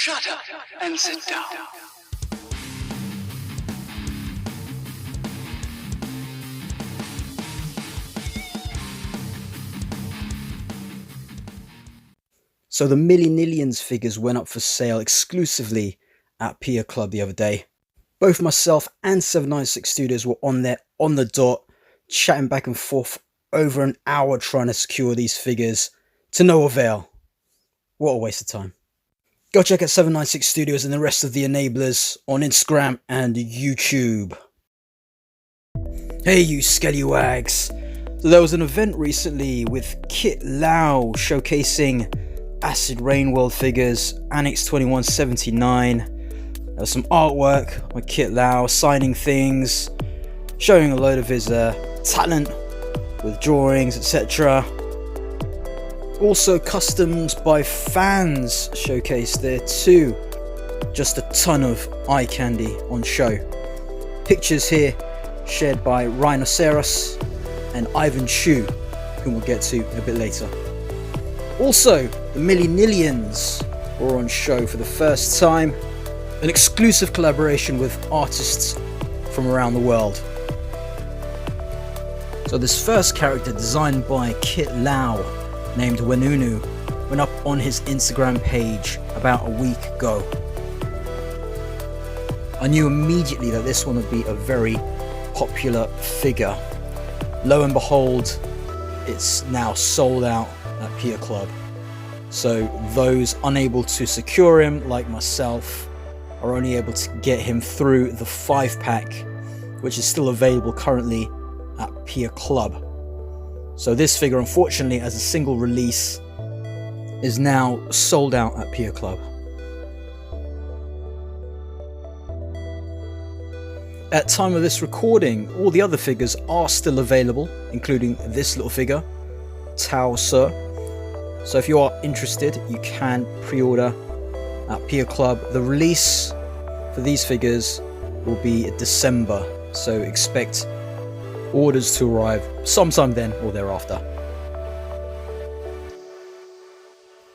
Shut up and sit down. So the Millinillions figures went up for sale exclusively at Hiya Club the other day. Both myself and 796 Studios were on there on the dot, chatting back and forth over an hour trying to secure these figures to no avail. What a waste of time. Go check out 796 Studios and the rest of the enablers on Instagram and YouTube. Hey you scallywags. So there was an event recently with Kit Lau showcasing Acid Rain World figures, Annex 2179. There was some artwork by Kit Lau signing things, showing a load of his talent with drawings, etc. Also customs by fans showcased there too. Just a ton of eye candy on show. Pictures here shared by Rhinoceros and Aivan Chu, whom we'll get to a bit later. Also, the Millinillions were on show for the first time. An exclusive collaboration with artists from around the world. So this first character, designed by Kit Lau, named Wenunu, went up on his Instagram page about a week ago. I knew immediately that this one would be a very popular figure. Lo and behold, it's now sold out at Hiya Club. So those unable to secure him, like myself, are only able to get him through the 5-pack, which is still available currently at Hiya Club. So this figure, unfortunately, as a single release, is now sold out at Hiya Club. At time of this recording, all the other figures are still available, including this little figure, Tao Sir. So if you are interested, you can pre-order at Hiya Club. The release for these figures will be December, so expect orders to arrive sometime then or thereafter.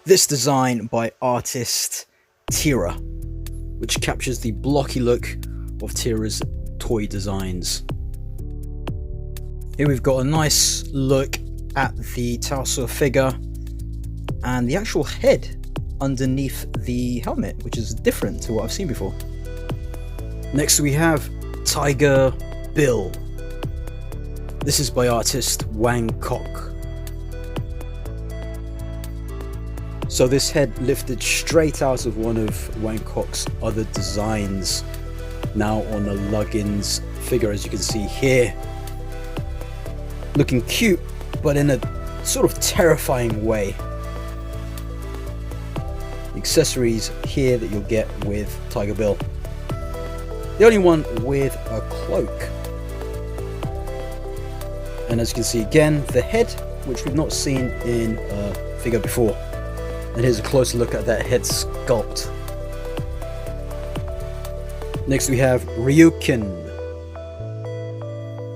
This design by artist Tira, which captures the blocky look of Tira's toy designs. Here we've got a nice look at the Taosu figure and the actual head underneath the helmet, which is different to what I've seen before. Next we have Tiger Bill. This is by artist Wang Kok. So this head lifted straight out of one of Wang Kok's other designs, now on a Luggins figure, as you can see here. Looking cute, but in a sort of terrifying way. The accessories here that you'll get with Tiger Bill. The only one with a cloak. And as you can see again, the head, which we've not seen in a figure before. And here's a closer look at that head sculpt. Next we have Ryukin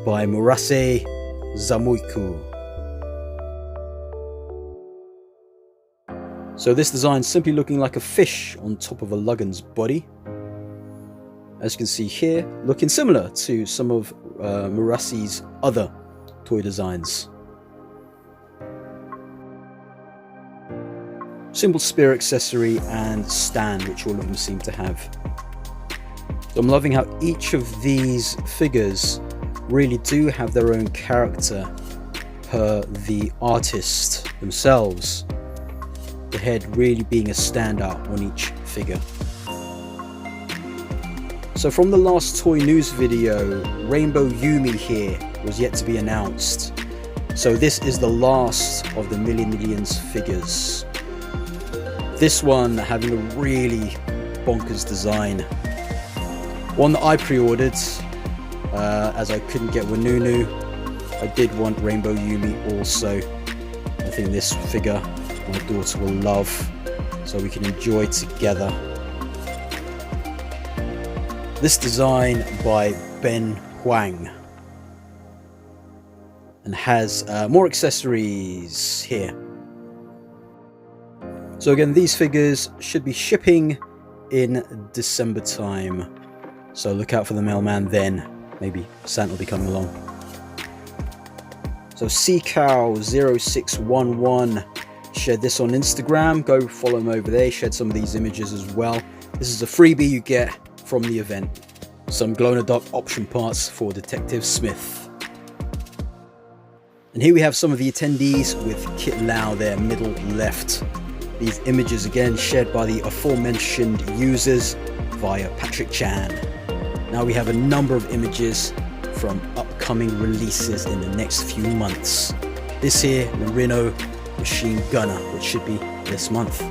by Murase Zamuiku. So this design is simply looking like a fish on top of a Luggins body. As you can see here, looking similar to some of Murase's other toy designs. Simple spear accessory and stand, which all of them seem to have. So I'm loving how each of these figures really do have their own character per the artist themselves. The head really being a standout on each figure. So from the last toy news video, Rainbow Yumi here was yet to be announced. So this is the last of the Millinillions figures. This one having a really bonkers design. One that I pre-ordered, as I couldn't get Wenunu. I did want Rainbow Yumi also. I think this figure my daughter will love, so we can enjoy together. This design by Ben Huang, and has more accessories here. So again, these figures should be shipping in December time. So look out for the mailman then. Maybe Santa will be coming along. So CCow0611 shared this on Instagram. Go follow him over there. He shared some of these images as well. This is a freebie you get from the event. Some glow-in-the-dark option parts for Detective Smith. And here we have some of the attendees with Kit Lau there, middle left. These images again shared by the aforementioned users via Patrick Chan. Now we have a number of images from upcoming releases in the next few months. This here, Merino Machine Gunner, which should be this month.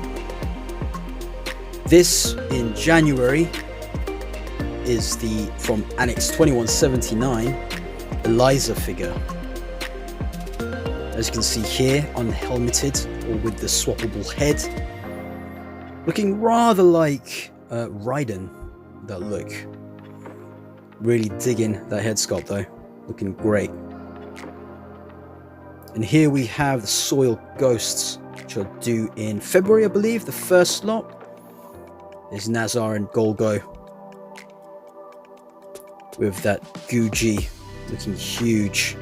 This in January is the from Annex 2179 Eliza figure. As you can see here, unhelmeted or with the swappable head, looking rather like Raiden. That look. Really digging that head sculpt though, looking great. And here we have the Soil Ghosts, which are due in February, I believe. The first lot is Nazar and Golgo with that Guji looking huge.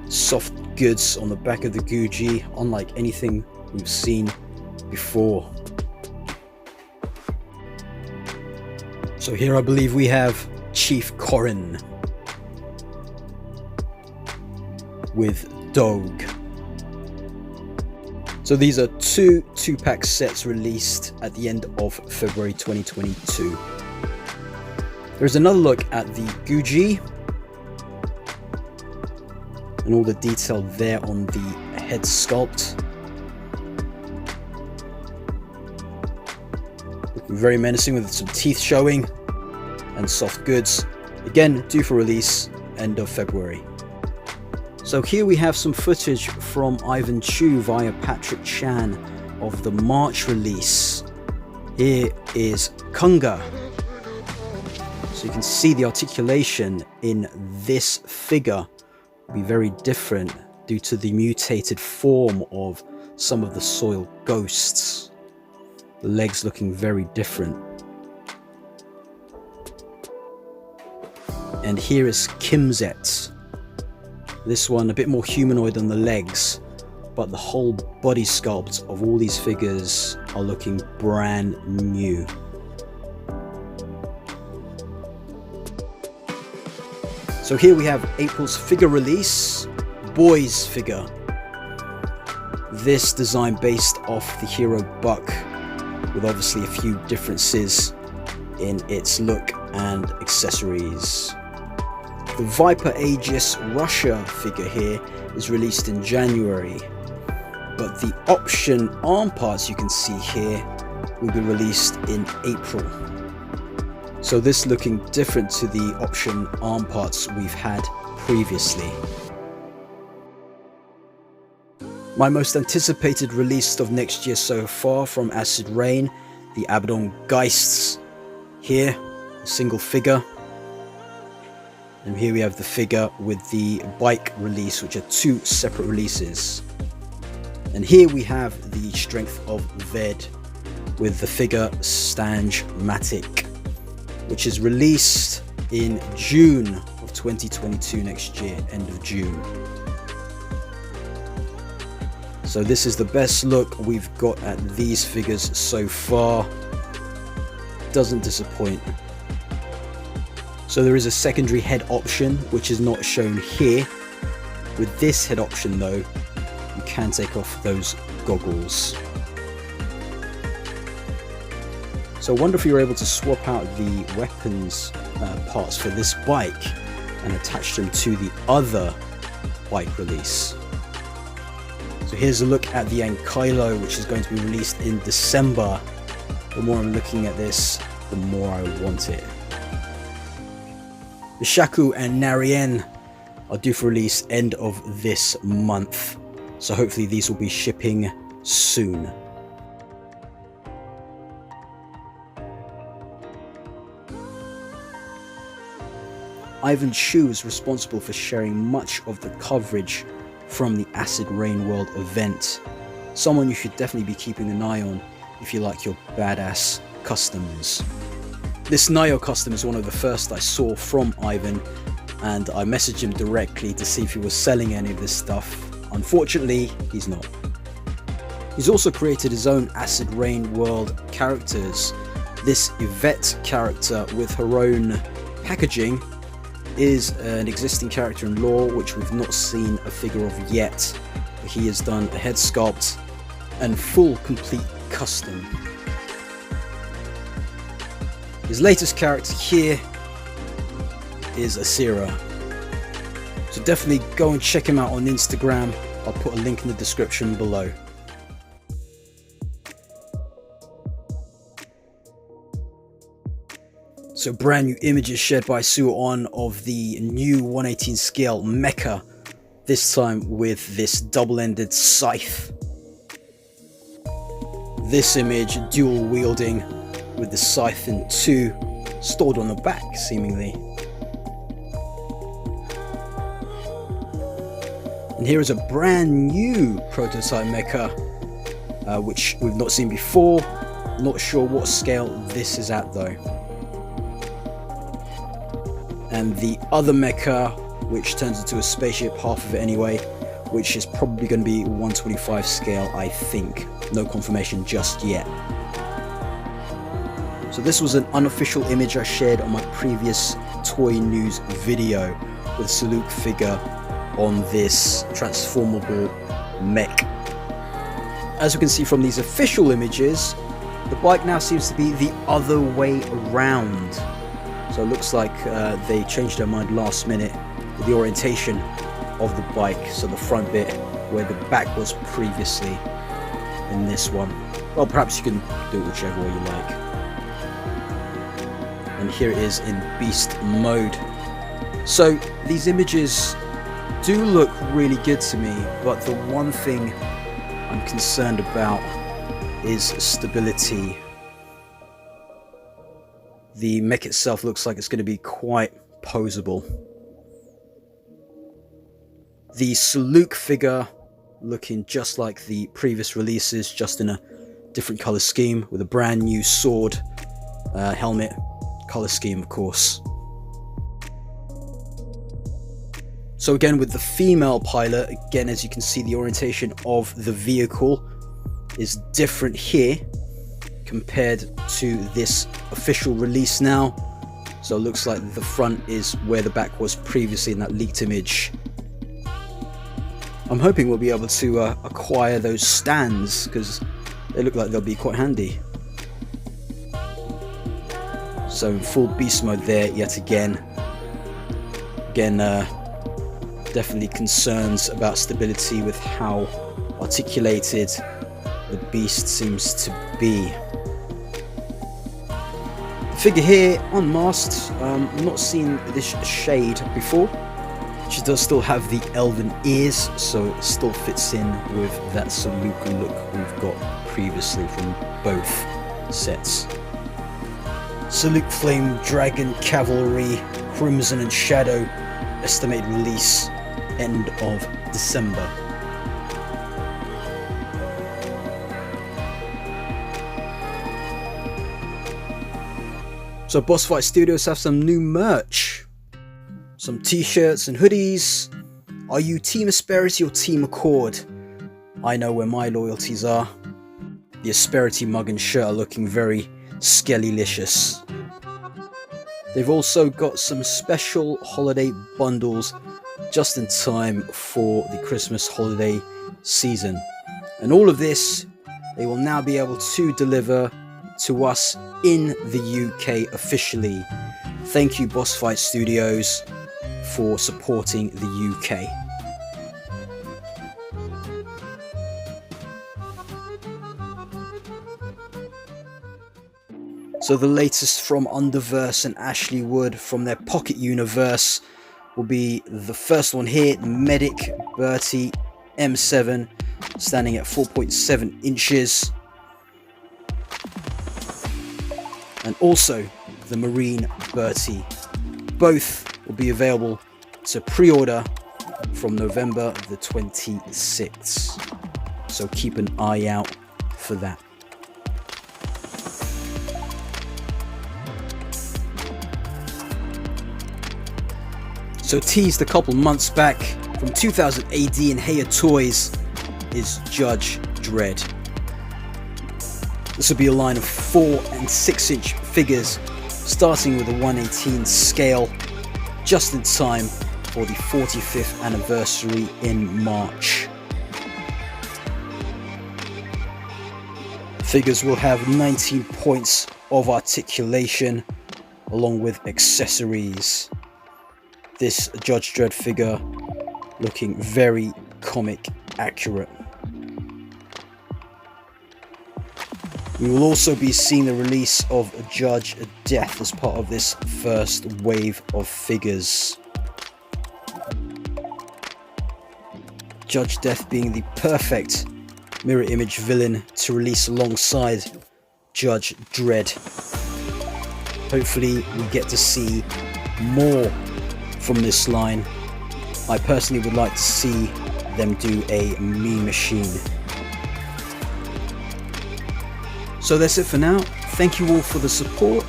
Soft goods on the back of the Guji, unlike anything we've seen before. So here I believe we have Chief Corrin with Dog. So these are two 2-pack sets released at the end of February 2022. There's another look at the Guji and all the detail there on the head sculpt. Looking very menacing with some teeth showing and soft goods. Again, due for release end of February. So here we have some footage from Aivan Chu via Patrick Chan of the March release. Here is Kunga. So you can see the articulation in this figure will be very different due to the mutated form of some of the Soil Ghosts. The legs looking very different. And here is Kimzet. This one a bit more humanoid than the legs, but the whole body sculpt of all these figures are looking brand new. So here we have April's figure release, Boy's figure. This design based off the Hero Buck, with obviously a few differences in its look and accessories. The Viper Aegis Russia figure here is released in January, but the option arm parts you can see here will be released in April. So this looking different to the option arm parts we've had previously. My most anticipated release of next year so far from Acid Rain, the Abdomen Geists. Here, a single figure. And here we have the figure with the bike release, which are two separate releases. And here we have the Strength of Ved with the figure Stange-Matic, which is released in June of 2022 next year, end of June. So this is the best look we've got at these figures so far. Doesn't disappoint. So there is a secondary head option, which is not shown here. With this head option though, you can take off those goggles. So I wonder if you're able to swap out the weapons parts for this bike and attach them to the other bike release. So here's a look at the Ankylo, which is going to be released in December. The more I'm looking at this, the more I want it. The Shaku and Narien are due for release end of this month, so hopefully these will be shipping soon. Aivan Chu is responsible for sharing much of the coverage from the Acid Rain World event. Someone you should definitely be keeping an eye on if you like your badass customs. This Nayo custom is one of the first I saw from Aivan, and I messaged him directly to see if he was selling any of this stuff. Unfortunately, he's not. He's also created his own Acid Rain World characters. This Yvette character with her own packaging is an existing character in lore which we've not seen a figure of yet. He has done a head sculpt and full complete custom. His latest character here is Asira. So definitely go and check him out on Instagram. I'll put a link in the description below. So brand new images shared by Suon of the new 118 scale mecha, this time with this double-ended scythe. This image dual wielding with the scythe in two, stored on the back seemingly. And here is a brand new prototype mecha, which we've not seen before. Not sure what scale this is at though. And the other mecha, which turns into a spaceship, half of it anyway, which is probably going to be 125 scale, I think. No confirmation just yet. So this was an unofficial image I shared on my previous toy news video with Saluk figure on this transformable mech. As we can see from these official images, the bike now seems to be the other way around. So it looks like they changed their mind last minute with the orientation of the bike. So the front bit where the back was previously in this one. Well, perhaps you can do it whichever way you like. And here it is in beast mode. So these images do look really good to me, but the one thing I'm concerned about is stability. The mech itself looks like it's going to be quite posable. The Saluk figure looking just like the previous releases, just in a different color scheme with a brand new sword, helmet, color scheme of course. So again with the female pilot, again as you can see the orientation of the vehicle is different here compared to this official release now. So it looks like the front is where the back was previously in that leaked image. I'm hoping we'll be able to acquire those stands because they look like they'll be quite handy. So in full beast mode there yet again. Again, definitely concerns about stability with how articulated the beast seems to be. The figure here unmasked, not seen this shade before. She does still have the elven ears, so it still fits in with that Saluk look we've got previously from both sets. Saluk Flame Dragon Cavalry Crimson and Shadow, estimated release end of December. So Boss Fight Studios have some new merch. Some t-shirts and hoodies. Are you Team Asperity or Team Accord? I know where my loyalties are. The Asperity mug and shirt are looking very skellylicious. They've also got some special holiday bundles just in time for the Christmas holiday season. And all of this, they will now be able to deliver to us in the UK officially. Thank you Boss Fight Studios for supporting the UK. So the latest from Underverse and Ashley Wood from their Pocket Universe will be the first one here, Medic Bertie M7, standing at 4.7 inches. And also the Marine Bertie. Both will be available to pre-order from November the 26th. So keep an eye out for that. So teased a couple months back from 2000 AD in Hiya Toys is Judge Dredd. This will be a line of 4 and 6 inch figures starting with a 1/18 scale just in time for the 45th anniversary in March. Figures will have 19 points of articulation along with accessories. This Judge Dredd figure looking very comic accurate. We will also be seeing the release of Judge Death as part of this first wave of figures. Judge Death being the perfect mirror image villain to release alongside Judge Dredd. Hopefully we get to see more from this line. I personally would like to see them do a Mean Machine. So that's it for now. Thank you all for the support.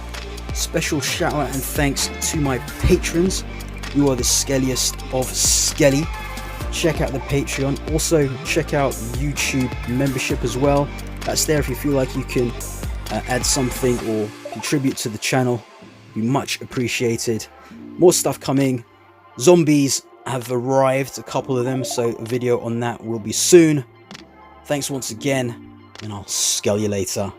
Special shout out and thanks to my patrons. You are the skelliest of skelly. Check out the Patreon. Also check out YouTube membership as well. That's there if you feel like you can add something or contribute to the channel. Be much appreciated. More stuff coming. Zombies have arrived, a couple of them, so a video on that will be soon. Thanks once again, and I'll skell you later.